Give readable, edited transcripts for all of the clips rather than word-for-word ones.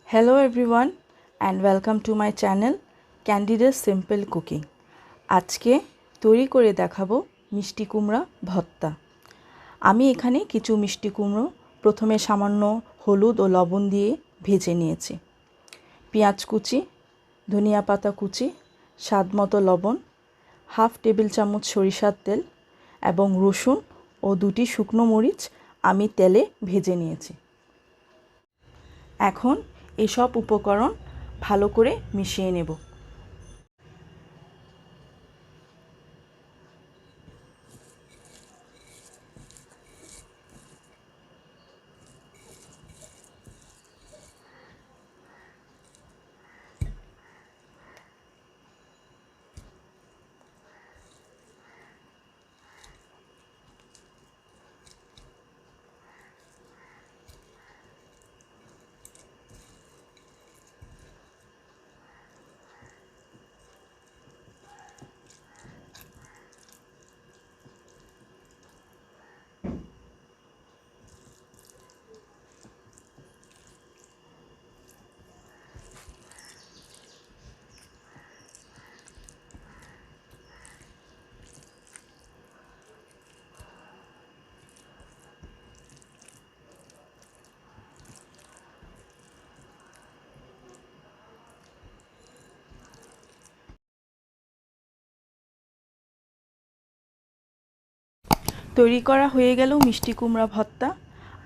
Hello everyone and welcome to my channel Candida Simple Cooking. আজকে তৈরি করে দেখাবো মিষ্টি কুমড়া ভর্তা। আমি এখানে কিছু মিষ্টি কুমড়ো প্রথমে সামান্য হলুদ ও লবণ দিয়ে ভেজে নিয়েছি। পেঁয়াজ কুচি, ধনিয়া পাতা কুচি, স্বাদমতো লবণ, হাফ টেবিল চামচ সরিষার তেল এবং রসুন ও 2টি শুকনো মরিচ আমি তেলে ভেজে নিয়েছি। এখন এসব উপকরণ ভালো করে মিশিয়ে নেব। তৈরি করা হয়ে গেল মিষ্টি কুমড়া ভর্তা।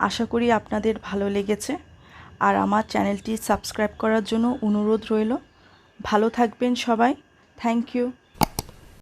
আশা করি আপনাদের ভালো লেগেছে। আর আমার চ্যানেলটি সাবস্ক্রাইব করার জন্য অনুরোধ রইল। ভালো থাকবেন সবাই। Thank you.